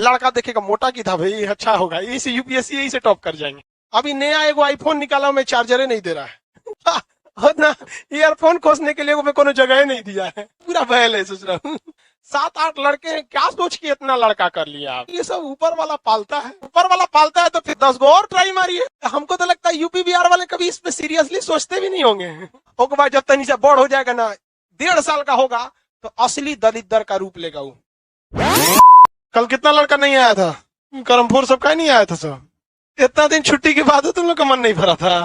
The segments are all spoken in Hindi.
लड़का देखेगा मोटा की था भाई, अच्छा होगा, इसे यूपीएससी यही से टॉप कर जाएंगे। अभी नया एगो आईफोन निकाला, मैं चार्जर नहीं दे रहा है और ना ईयरफोन खोसने के लिए मैं कोनो जगह नहीं दिया है, पूरा बहल है। सोच रहा हूँ 7-8 लड़के हैं, क्या सोच के इतना लड़का कर लिया आप? ये सब ऊपर वाला पालता है, ऊपर वाला पालता है तो फिर 10 गो और ट्राई मारिए। हमको तो लगता है यूपी बिहार वाले कभी इस पे सीरियसली सोचते भी नहीं होंगे। ओके भाई, जब तक बड़ हो जाएगा ना, 1.5 साल का होगा तो असली दलित का रूप लेगा वो। कल कितना लड़का नहीं आया था, करमपुर सब का नहीं आया था सब? इतना दिन छुट्टी के बाद तुम लोग का मन नहीं भरा था?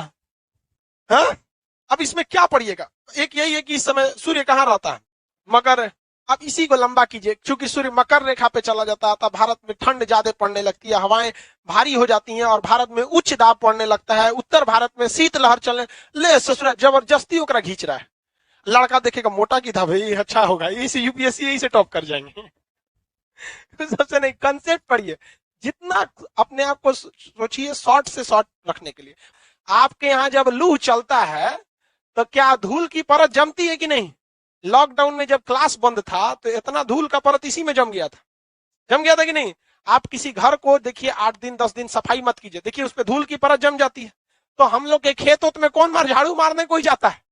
हाँ, अब इसमें क्या पड़िएगा? एक यही है कि इस समय सूर्य कहाँ रहता है, मकर। अब इसी को लंबा कीजिए, क्योंकि सूर्य मकर रेखा पे चला जाता है तब भारत में ठंड ज्यादा पड़ने लगती है, हवाएं भारी हो जाती हैं और भारत में उच्च दाब पड़ने लगता है। उत्तर भारत में शीतलहर चलने ले, ससुरा जबरदस्ती ओकरा खींच रहा है। लड़का देखेगा मोटा की था भाई, अच्छा होगा, इसी यूपीएससी यही से टॉप कर जाएंगे। सबसे नहीं, कंसेप्ट पढ़िए, जितना अपने आप को सोचिए शॉर्ट से शॉर्ट रखने के लिए। आपके यहाँ जब लू चलता है तो क्या धूल की परत जमती है कि नहीं? लॉकडाउन में जब क्लास बंद था तो इतना धूल का परत इसी में जम गया था कि नहीं? आप किसी घर को देखिए 8 दिन 10 दिन सफाई मत कीजिए, देखिए उस पर धूल की परत जम जाती है। तो हम लोग के खेत में कौन झाड़ू मारने कोई जाता है?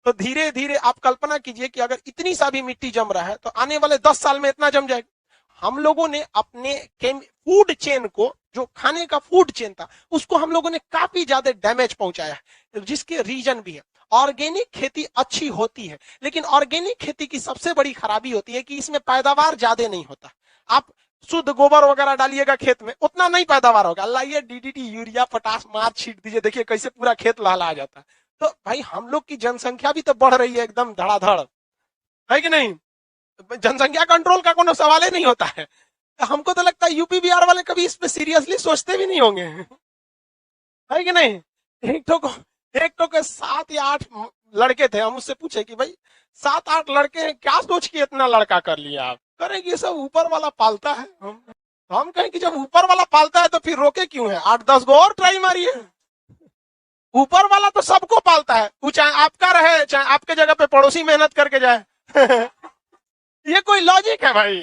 तो धीरे धीरे आप कल्पना कीजिए कि अगर इतनी सा भी मिट्टी जम रहा है तो आने वाले 10 साल में इतना जम जाएगा। हम लोगों ने अपने फूड चेन को, जो खाने का फूड चेन था, उसको हम लोगों ने काफी ज्यादा डैमेज पहुंचाया है, जिसके रीजन भी है। ऑर्गेनिक खेती अच्छी होती है, लेकिन ऑर्गेनिक खेती की सबसे बड़ी खराबी होती है कि इसमें पैदावार ज्यादा नहीं होता। आप शुद्ध गोबर वगैरह डालिएगा खेत में, उतना नहीं पैदावार होगा। लाइए डीडीटी, यूरिया, पोटाश, मार छीट दीजिए, देखिए कैसे पूरा खेत लहला जाता है। तो भाई हम लोग की जनसंख्या भी तो बढ़ रही है एकदम धड़ाधड़, है कि नहीं? जनसंख्या कंट्रोल का कोनो सवाल ही नहीं होता है। हमको तो लगता है यूपी बिहार वाले कभी इस पे सीरियसली सोचते भी नहीं होंगे, है कि नहीं? एक तो के 7 या 8 लड़के थे, हम उससे पूछे कि भाई 7-8 लड़के हैं, क्या सोच के इतना लड़का कर लिया आप? करें कि सब ऊपर वाला पालता है। हम कहें कि जब ऊपर वाला पालता है तो फिर रोके क्यों है? 8-10 गो और ट्राई मारिए। ऊपर वाला तो सबको पालता है, वो चाहे आपका रहे चाहे आपके जगह पे पड़ोसी मेहनत करके जाए। ये कोई लॉजिक है भाई?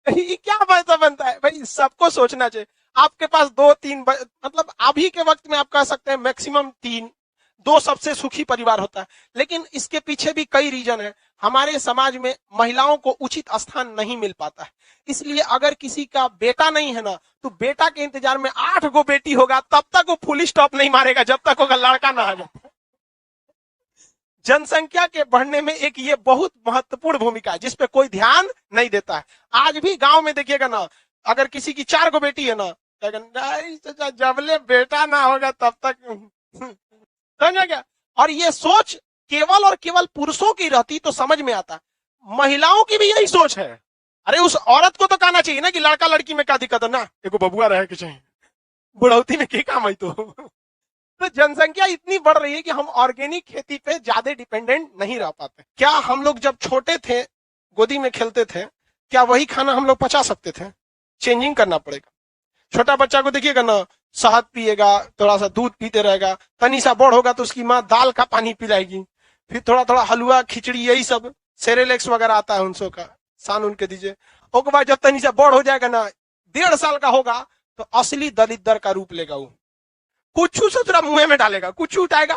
ये क्या फायदा बनता है भाई? सबको सोचना चाहिए। आपके पास 2-3, मतलब अभी के वक्त में आप कह सकते हैं मैक्सिमम 3-2 सबसे सुखी परिवार होता है, लेकिन इसके पीछे भी कई रीजन है। हमारे समाज में महिलाओं को उचित स्थान नहीं मिल पाता है, इसलिए अगर किसी का बेटा नहीं है ना, तो बेटा के इंतजार में 8 गो बेटी होगा, तब तक वो फुल स्टॉप नहीं मारेगा जब तक होगा लड़का ना आ जाए। जनसंख्या के बढ़ने में एक ये बहुत महत्वपूर्ण भूमिका है, जिसपे कोई ध्यान नहीं देता है। आज भी गांव में देखिएगा ना, अगर किसी की 4 गो बेटी है ना, जबले बेटा ना होगा तब तक, समझ गया? और ये सोच केवल और केवल पुरुषों की रहती तो समझ में आता, महिलाओं की भी यही सोच है। अरे उस औरत को तो कहना चाहिए ना कि लड़का लड़की में क्या दिक्कत है ना, एगो बबुआ रहे के चाहिए, बुढ़ौती में क्या काम है? तो जनसंख्या इतनी बढ़ रही है कि हम ऑर्गेनिक खेती पे ज्यादा डिपेंडेंट नहीं रह पाते। क्या हम लोग जब छोटे थे, गोदी में खेलते थे, क्या वही खाना हम लोग पचा सकते थे? चेंजिंग करना पड़ेगा। छोटा बच्चा को देखिएगा ना, शहद पिएगा, थोड़ा सा दूध पीते रहेगा, तनी सा बड़ होगा तो उसकी माँ दाल का पानी पिलाएगी, फिर थोड़ा थोड़ा हलवा, खिचड़ी, यही सब सेरेलेक्स वगैरह आता है उनसो का, सान उनके दीजिए। उसके बाद जब तनी सा बड़ हो जाएगा ना, 1.5 साल का होगा तो असली दलित का रूप लेगा वो। कुछ सोचरा मुंह में डालेगा, कुछ उठाएगा,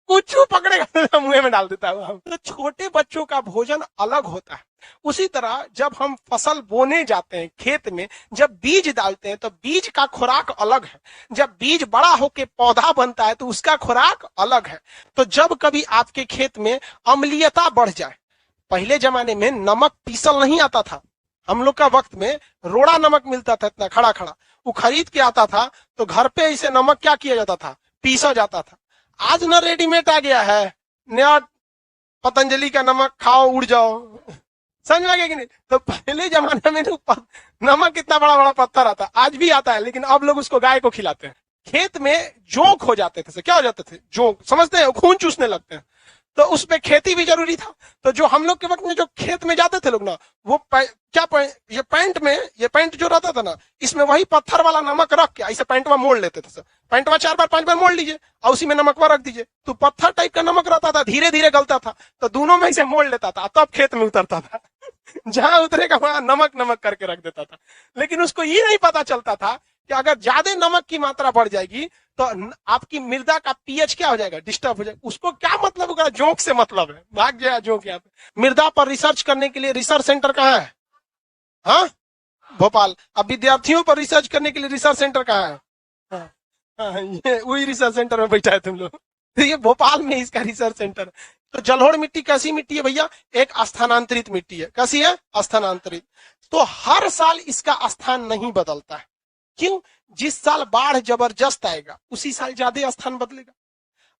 कुछ पकड़ेगा मुंह में डाल देता है। तो छोटे बच्चों का भोजन अलग होता है। उसी तरह जब हम फसल बोने जाते हैं खेत में, जब बीज डालते हैं तो बीज का खुराक अलग है। जब बीज बड़ा होके पौधा बनता है तो उसका खुराक अलग है। तो जब कभी आपके खेत में अम्लीयता बढ़ जाए, पहले जमाने में नमक पीसल नहीं आता था, हम लोग का वक्त में रोड़ा नमक मिलता था, इतना खड़ा खड़ा, वो खरीद के आता था, तो घर पे इसे नमक क्या किया जाता था? पीसा जाता था। आज ना रेडीमेड आ गया है, नया पतंजलि का नमक खाओ उड़ जाओ, समझ में आ गया कि नहीं? तो पहले जमाने में नमक कितना बड़ा बड़ा पत्थर आता, आज भी आता है, लेकिन अब लोग उसको गाय को खिलाते हैं। खेत में जोंक हो जाते थे, क्या हो जाते थे? जोंक, समझते हैं? खून चूसने लगते हैं। तो उसमें खेती भी जरूरी था। तो जो हम लोग के वक्त में जो खेत में जाते थे लोग ना, वो ये पैंट जो रहता था ना, इसमें वही पत्थर वाला नमक रख के ऐसे पैंटवा मोड़ लेते थे। पैंटवा 4 बार 5 बार मोड़ लीजिए और उसी में नमकवा रख दीजिए, तो पत्थर टाइप का नमक रहता था, धीरे धीरे गलता था, तो दोनों में इसे मोड़ लेता था, तब खेत में उतरता था। जहां उतरेगा वहां नमक नमक करके रख देता था। लेकिन उसको ये नहीं पता चलता था कि अगर ज्यादा नमक की मात्रा बढ़ जाएगी तो आपकी मृदा का पीएच क्या हो जाएगा, डिस्टर्ब हो जाएगा। उसको क्या मतलब होगा, जोक से मतलब है, भाग गया जोक यहाँ पे। मृदा पर रिसर्च करने के लिए रिसर्च सेंटर कहाँ है? हाँ, भोपाल। अब विद्यार्थियों पर रिसर्च करने के लिए रिसर्च सेंटर कहाँ है? हाँ, हाँ, ये वही रिसर्च सेंटर में बैठा है तुम लोग। तो ये भोपाल में इसका रिसर्च सेंटर। तो जलोढ़ मिट्टी कैसी मिट्टी है भैया? एक स्थानांतरित मिट्टी है। कैसी है? स्थानांतरित। तो हर साल इसका स्थान नहीं बदलता है। क्यों? जिस साल बाढ़ जबरदस्त आएगा उसी साल ज्यादा स्थान बदलेगा,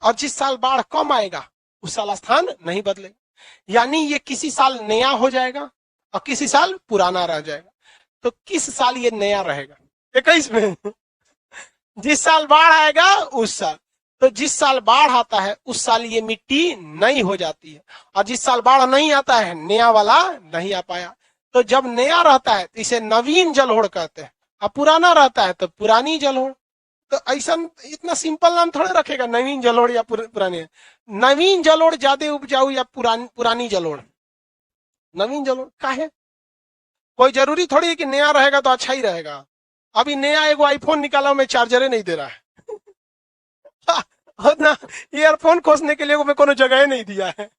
और जिस साल बाढ़ कम आएगा उस साल स्थान नहीं बदलेगा। यानी ये किसी साल नया हो जाएगा और किसी साल पुराना रह जाएगा। तो किस साल ये नया रहेगा? 21 में। जिस साल बाढ़ आएगा उस साल। तो जिस साल बाढ़ आता है उस साल ये मिट्टी नई हो जाती है, और जिस साल बाढ़ नहीं आता है नया वाला नहीं आ पाया। तो जब नया रहता है तो इसे नवीन जलोढ़ कहते हैं, और पुराना रहता है तो पुरानी जलोढ़। तो ऐसा इतना सिंपल नाम थोड़ा रखेगा, नवीन जलोढ़ या पुरानी। नवीन जलोढ़ ज्यादा उपजाऊ या पुरानी जलोढ़? नवीन जलोढ़ का है। कोई जरूरी थोड़ी है कि नया रहेगा तो अच्छा ही रहेगा। अभी नया एगो आईफोन निकाला, मैं चार्जर नहीं दे रहा है। ना ईयरफोन खोसने के लिए मैं कोनो जगह नहीं दिया है।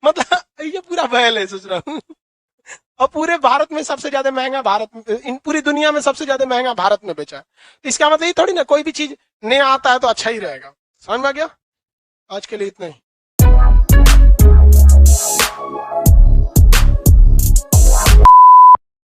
मतलब ये पूरा बहल है, सोच रहा हूँ। और पूरे भारत में सबसे ज्यादा महंगा, भारत में, इन पूरी दुनिया में सबसे ज्यादा महंगा भारत में बेचा है। तो इसका मतलब ये थोड़ी ना कोई भी चीज नया आता है तो अच्छा ही रहेगा। समझ में आ गया? आज के लिए इतना ही।